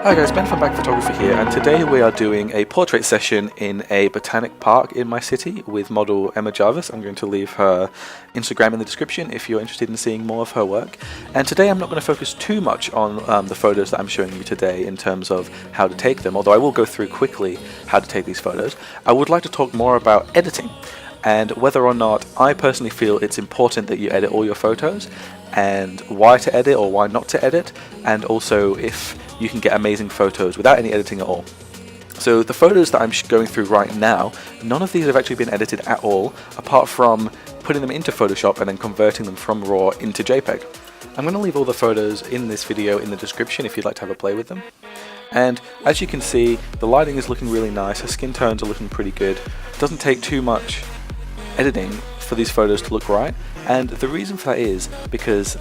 Hi guys, Ben from Bach Photography here, and today we are doing a portrait session in a botanic park in my city with model Emma Jarvis. I'm going to leave her Instagram in the description if you're interested in seeing more of her work. And today I'm not going to focus too much on the photos that I'm showing you today in terms of how to take them, although I will go through quickly how to take these photos. I would like to talk more about editing and whether or not I personally feel it's important that you edit all your photos, and why to edit or why not to edit, and also if you can get amazing photos without any editing at all. So the photos that I'm going through right now, none of these have actually been edited at all, apart from putting them into Photoshop and then converting them from RAW into JPEG. I'm going to leave all the photos in this video in the description if you'd like to have a play with them. And as you can see, the lighting is looking really nice, her skin tones are looking pretty good. It doesn't take too much editing for these photos to look right, and the reason for that is because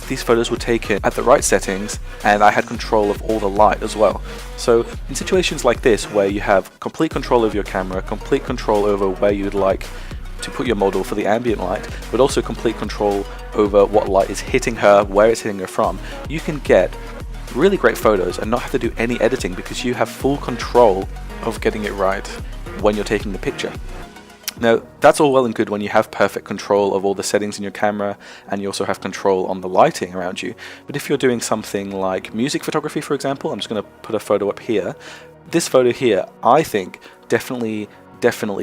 these photos were taken at the right settings and I had control of all the light as well. So in situations like this where you have complete control over your camera, complete control over where you'd like to put your model for the ambient light, but also complete control over what light is hitting her, where it's hitting her from, you can get really great photos and not have to do any editing because you have full control of getting it right when you're taking the picture. Now, that's all well and good when you have perfect control of all the settings in your camera and you also have control on the lighting around you. But if you're doing something like music photography, for example, I'm just going to put a photo up here. This photo here, I think, definitely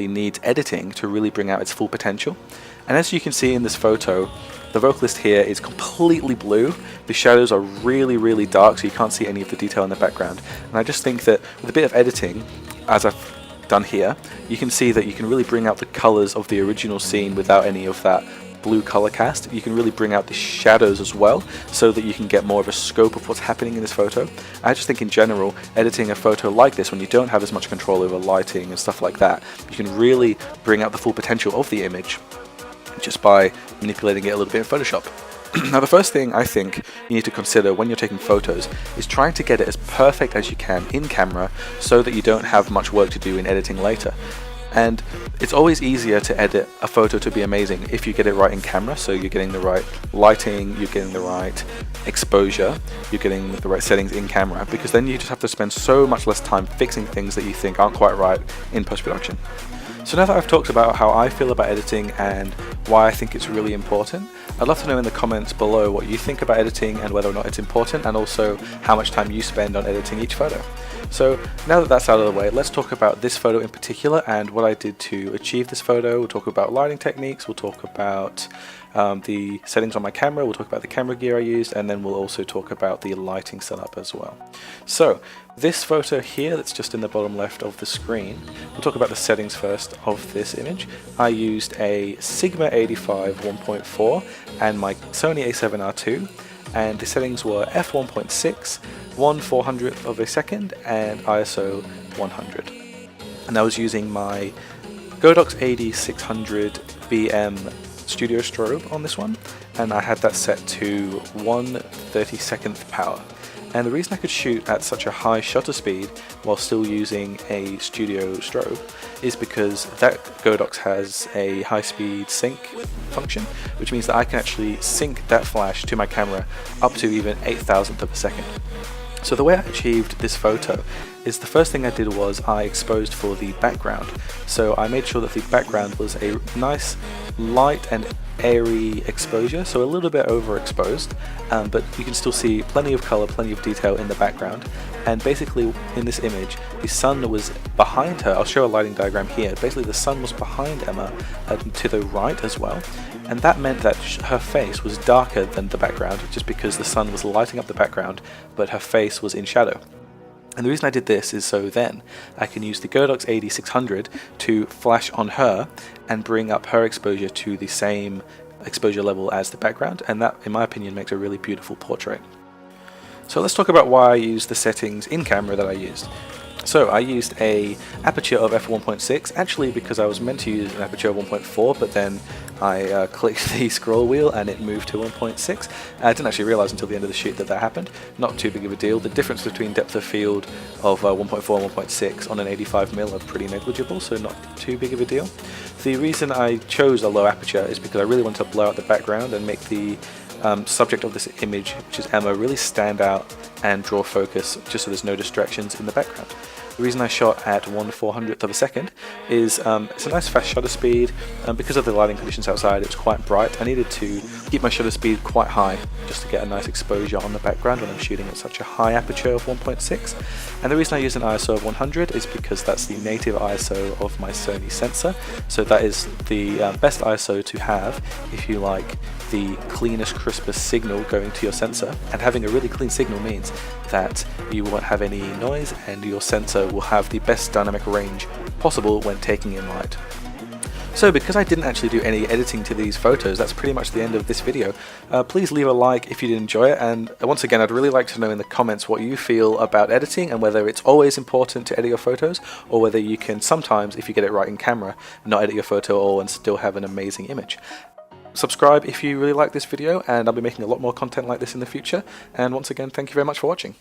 needs editing to really bring out its full potential. And as you can see in this photo, the vocalist here is completely blue. The shadows are really dark, so you can't see any of the detail in the background. And I just think that with a bit of editing, as I've done here, you can see that you can really bring out the colors of the original scene without any of that blue color cast. You can really bring out the shadows as well so that you can get more of a scope of what's happening in this photo. I just think in general, editing a photo like this when you don't have as much control over lighting and stuff like that, you can really bring out the full potential of the image just by manipulating it a little bit in Photoshop. Now, the first thing I think you need to consider when you're taking photos is trying to get it as perfect as you can in camera so that you don't have much work to do in editing later. And it's always easier to edit a photo to be amazing if you get it right in camera, so you're getting the right lighting, you're getting the right exposure, you're getting the right settings in camera, because then you just have to spend so much less time fixing things that you think aren't quite right in post-production. So now that I've talked about how I feel about editing and why I think it's really important, I'd love to know in the comments below what you think about editing and whether or not it's important, and also how much time you spend on editing each photo. So now that that's out of the way, let's talk about this photo in particular and what I did to achieve this photo. We'll talk about lighting techniques, we'll talk about the settings on my camera, we'll talk about the camera gear I used, and then we'll also talk about the lighting setup as well. So this photo here that's just in the bottom left of the screen, we'll talk about the settings first of this image. I used a Sigma 85 1.4 and my Sony a7R II, and the settings were f1.6, 1/400th of a second, and ISO 100. And I was using my Godox AD600 BM studio strobe on this one, and I had that set to 1/32nd power. And the reason I could shoot at such a high shutter speed while still using a studio strobe is because that Godox has a high-speed sync function, which means that I can actually sync that flash to my camera up to even 1/8000th of a second. So the way I achieved this photo is the first thing I did was I exposed for the background. So I made sure that the background was a nice light and airy exposure, so a little bit overexposed, but you can still see plenty of color, plenty of detail in the background. And basically in this image, the sun was behind her. I'll show a lighting diagram here. Basically the sun was behind Emma to the right as well, and that meant that her face was darker than the background just because the sun was lighting up the background, but her face was in shadow. And the reason I did this is so then I can use the Godox AD600 to flash on her and bring up her exposure to the same exposure level as the background, and that, in my opinion, makes a really beautiful portrait. So let's talk about why I used the settings in camera that I used. So I used a aperture of f1.6, actually because I was meant to use an aperture of 1.4, but then I clicked the scroll wheel and it moved to 1.6. I didn't actually realise until the end of the shoot that that happened. Not too big of a deal. The difference between depth of field of 1.4 and 1.6 on an 85mm are pretty negligible, so not too big of a deal. The reason I chose a low aperture is because I really wanted to blur out the background and make the subject of this image, which is Emma, really stand out and draw focus just so there's no distractions in the background. The reason I shot at 1/400th of a second is it's a nice fast shutter speed. Because of the lighting conditions outside, it was quite bright. I needed to keep my shutter speed quite high just to get a nice exposure on the background when I'm shooting at such a high aperture of 1.6. And the reason I use an ISO of 100 is because that's the native ISO of my Sony sensor. So that is the best ISO to have if you like the cleanest, crispest signal going to your sensor. And having a really clean signal means that you won't have any noise and your sensor will have the best dynamic range possible when taking in light. So because I didn't actually do any editing to these photos, that's pretty much the end of this video. Please leave a like if you did enjoy it, and once again I'd really like to know in the comments what you feel about editing and whether it's always important to edit your photos, or whether you can sometimes, if you get it right in camera, not edit your photo at all and still have an amazing image. Subscribe if you really like this video, and I'll be making a lot more content like this in the future, and once again thank you very much for watching.